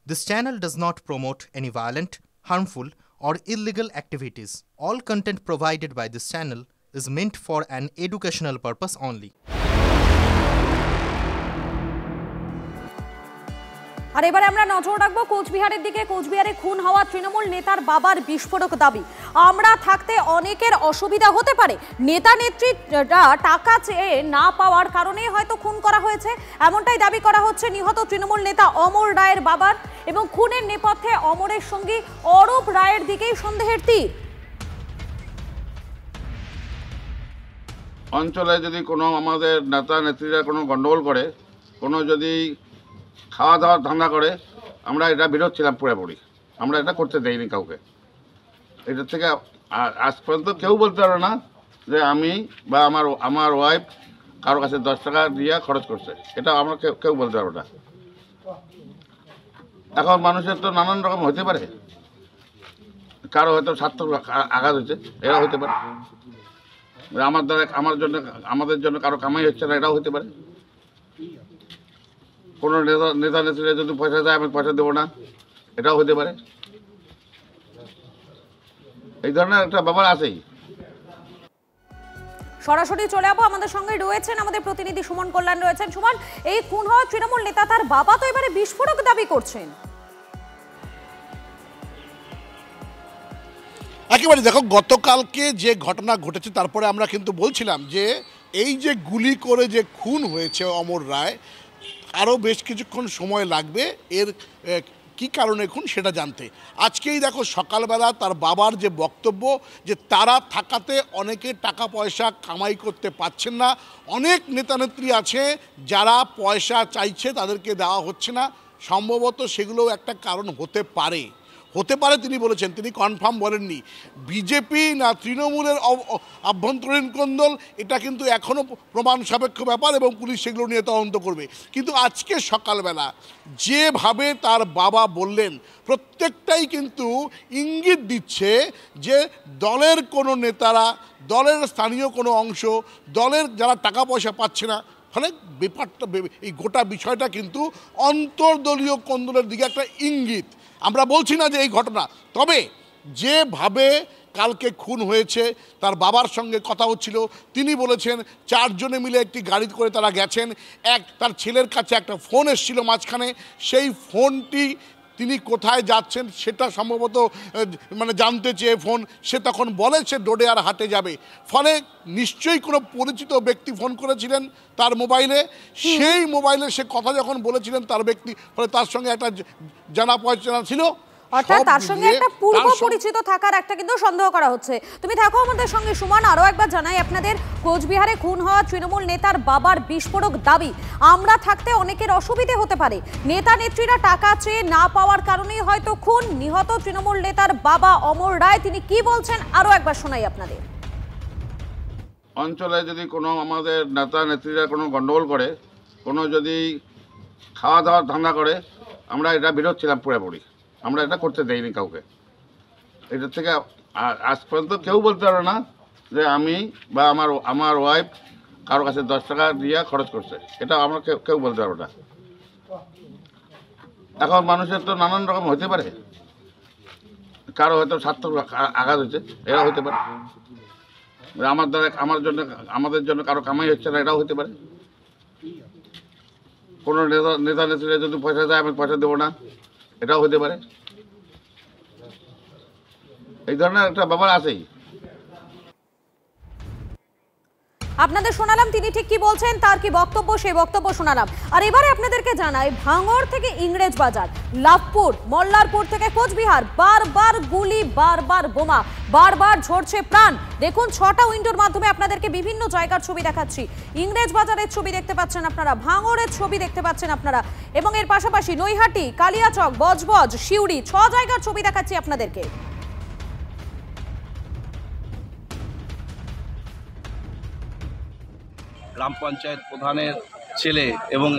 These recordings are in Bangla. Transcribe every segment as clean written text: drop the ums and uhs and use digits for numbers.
This channel does not promote any violent, harmful, or illegal activities. All content provided by this channel is meant for an educational purpose only. আর এবারে আমরা নজর রাখবো কোচবিহারের দিকে। কোচবিহারে খুন হওয়া তৃণমূল নেতার বাবার বিস্ফোরক দাবি, আমরা থাকতে অনেকের অসুবিধা হতে পারে, নেতা নেত্রীরা টাকা চেয়ে না পাওয়ার কারণে হয়তো খুন করা হয়েছে, এমনটাই দাবি করা হচ্ছে নিহত তৃণমূল নেতা অমর রায়ের বাবার। এবং খুনের নেপথ্যে অমরের সঙ্গী অরূপ রায়ের দিকেই সন্দেহের তীর। অঞ্চলে যদি কোনো আমাদের নেতা নেত্রীরা কোনো গণ্ডগোল করে, কোনো যদি খাওয়া দাওয়ার ধান্দা করে, আমরা এটা বিরোধ ছিলাম পুরোপুরি। আমরা এটা করতে দেইনি কাউকে। এটার থেকে আজ পর্যন্ত কেউ বলতে পারে না যে আমি বা আমার ওয়াইফ কারো কাছে 10 টাকা দিয়ে খরচ করছে, এটা আমরা কেউ বলতে পারবো না। এখন মানুষের তো নানান রকম হতে পারে, কারো হয়তো স্বার্থ আঘাত হয়েছে, এরা হতে পারে। আমাদের জন্য কারো কামাই হচ্ছে না, এটাও হতে পারে। কোনো নেতা নেত্রীরা যদি পয়সা দেয় আমি পয়সা দেবো না, এটাও হতে পারে। এই ধরনের একটা ব্যাপার আছেই। সরাসরি চলে যাবো, আমাদের সঙ্গে রয়েছেন আমাদের প্রতিনিধি সুমন কল্যাণ রয়েছেন। সুমন, এই খুন হওয়া তৃণমূল নেতা তার বাবা তো এবারে বিস্ফোরক দাবি করছেন। একেবারে দেখো, গতকালকে যে ঘটনা ঘটেছে তারপরে আমরা কিন্তু বলছিলাম যে এই যে গুলি করে যে খুন হয়েছে অমর রায়, আরও বেশ কিছুক্ষণ সময় লাগবে এর কি কারণে খুন সেটা জানতে। আজকেই দেখো সকালবেলা তার বাবার যে বক্তব্য, যে তারা থাকাতে অনেকে টাকা পয়সা কামাই করতে পারছেন না, অনেক নেতানেত্রী আছে যারা পয়সা চাইছে তাদেরকে দেওয়া হচ্ছে না, সম্ভবত সেগুলোও একটা কারণ হতে পারে তিনি বলেছেন। তিনি কনফার্ম বলেননি বিজেপি না তৃণমূলের আভ্যন্তরীণ কোন্দল, এটা কিন্তু এখনও প্রমাণ সাপেক্ষ ব্যাপার এবং পুলিশ সেগুলো নিয়ে তদন্ত করবে। কিন্তু আজকে সকালবেলা যেভাবে তার বাবা বললেন, প্রত্যেকটাই কিন্তু ইঙ্গিত দিচ্ছে যে দলের কোনো নেতারা, দলের স্থানীয় কোনো অংশ, দলের যারা টাকা পয়সা পাচ্ছে না, ফলে ব্যাপারটা, এই গোটা বিষয়টা কিন্তু অন্তর্দলীয় কোন্দলের দিকে একটা ইঙ্গিত। আমরা বলছি না যে এই ঘটনা, তবে যেভাবে কালকে খুন হয়েছে, তার বাবার সঙ্গে কথা হচ্ছিল, তিনি বলেছেন 4 জনে মিলে একটি গাড়ি করে তারা গেছেন। তার ছেলের কাছে একটা ফোন এসেছিল মাঝখানে, সেই ফোনটি তিনি কোথায় যাচ্ছেন সেটা সম্ভবত জানতে চেয়ে ফোন, সে তখন বলে সে ডোডেয়ার হাটে যাবে। ফলে নিশ্চয়ই কোনো পরিচিত ব্যক্তি ফোন করেছিলেন তার মোবাইলে, সেই মোবাইলে সে কথা যখন বলেছিলেন তার ব্যক্তি, ফলে তার সঙ্গে একটা জানা পয়সা ছিল, অর্থাৎ তার সঙ্গে একটা পূর্ব পরিচিত থাকার একটা কিন্তু সন্দেহ করা হচ্ছে। তুমি থাকো আমাদের সঙ্গে সুমন। আরো একবার জানাই আপনাদের, কোচবিহারে খুন হওয়া তৃণমূল নেতার বাবার বিস্ফোরক দাবি, আমরা থাকতে অনেকের অসুবিধে হতে পারে, নেতা নেত্রীরা টাকা চেয়ে না পাওয়ার কারণেই হয়তো খুন। নিহত তৃণমূল নেতার বাবা অমর রায় তিনি কি বলছেন আরো একবার শোনাই আপনাদের। অঞ্চলে যদি কোনো আমাদের নেতা নেত্রীরা কোনো গণ্ডগোল করে, কোনো যদি খাওয়া দাওয়ার ধান্দা করে, আমরা এটা বিরোধ ছিলাম পুরোপুরি। আমরা এটা করতে দেইনি কাউকে। এটার থেকে আজ পর্যন্ত কেউ বলতে পারে না যে আমি বা আমার ওয়াইফ কারো কাছে 10 টাকা দিয়ে খরচ করছে, এটা আমরা কেউ বলতে পারবো না। এখন মানুষের তো নানান রকম হতে পারে, কারো হয়তো স্বার্থ আঘাত হয়েছে, এরা হতে পারে। আমাদের জন্য কারো কামাই হচ্ছে না, এটাও হতে পারে। কোনো নেতা নেত্রীরা যদি পয়সা দেয় আমি পয়সা দেবো না, এটাও হতে পারে। এই ধরনের একটা ব্যাপার আছেই। আপনাদের শোনালাম তিনি ঠিক কি বলছেন, তার কি বক্তব্য, সেই বক্তব্য শোনালাম। আর এবারে আপনাদেরকে জানাই, ভাঙড় থেকে ইংরেজ বাজার, লাভপুর, মল্লারপুর থেকে কোচবিহার, বারবার গুলি, বারবার বোমা, বারবার ঝরছে প্রাণ। দেখুন 6টা উইন্ডোর মাধ্যমে আপনাদেরকে বিভিন্ন জায়গার ছবি দেখাচ্ছি। ইংরেজ বাজারের ছবি দেখতে পাচ্ছেন আপনারা, ভাঙড়ের ছবি দেখতে পাচ্ছেন আপনারা, এবং এর পাশাপাশি নৈহাটি, কালিয়াচক, বজবজ, শিউড়ি, 6 জায়গার ছবি দেখাচ্ছি আপনাদেরকে। গ্রাম পঞ্চায়েত প্রধানের ছেলে এবং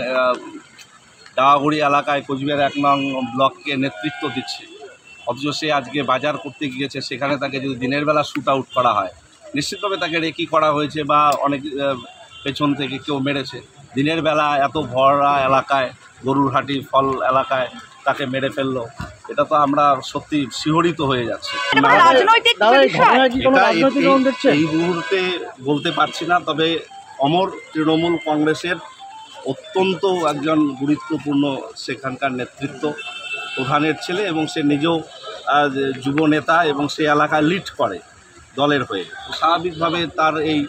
ডাওয়াগুড়ি এলাকায় কোচবিহার 1 নং ব্লককে নেতৃত্ব দিচ্ছে, অথচ সে আজকে বাজার করতে গিয়েছে, সেখানে তাকে যদি দিনের বেলা শ্যুট আউট করা হয়, নিশ্চিতভাবে তাকে রেকি করা হয়েছে বা অনেক পেছন থেকে কেউ মেরেছে। দিনের বেলা এত ভরা এলাকায়, গরুরহাটি ফল এলাকায় তাকে মেরে ফেললো, এটা তো আমরা সত্যি শিহরিত হয়ে যাচ্ছে। এই মুহূর্তে বলতে পারছি না, তবে অমর তৃণমূল কংগ্রেসের অত্যন্ত একজন গুরুত্বপূর্ণ সেখানকার নেতৃত্ব, প্রধানের ছেলে, এবং সে নিজেও যুব নেতা এবং সে এলাকায় লিড করে দলের হয়ে। স্বাভাবিকভাবে তার এই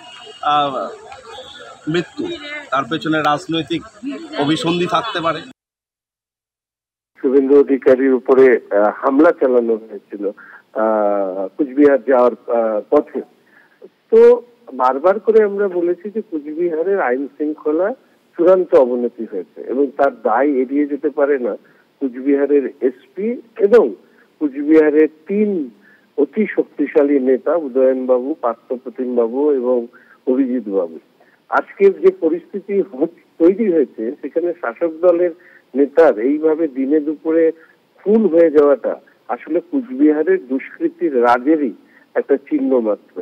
মৃত্যু, তার পেছনে রাজনৈতিক অভিসন্ধি থাকতে পারে। শুভেন্দু অধিকারীর উপরে হামলা চালানো হয়েছিল কুচবিহার যাওয়ার পথে। তো বারবার করে আমরা বলেছি যে কুচবিহারের আইন শৃঙ্খলা চূড়ান্ত অবনতি হয়েছে এবং তার দায় এড়িয়ে যেতে পারে না কুচবিহারের এসপি এবং কুচবিহারের 3 অতি শক্তিশালী নেতা উদয়ন বাবু, পার্থপ্রতিম বাবু এবং অভিজিৎ বাবু। আজকের যে পরিস্থিতি তৈরি হয়েছে সেখানে শাসক দলের নেতার এইভাবে দিনে দুপুরে খুন হয়ে যাওয়াটা আসলে কুচবিহারের দুষ্কৃতির রাজেরই একটা চিহ্ন মাত্র।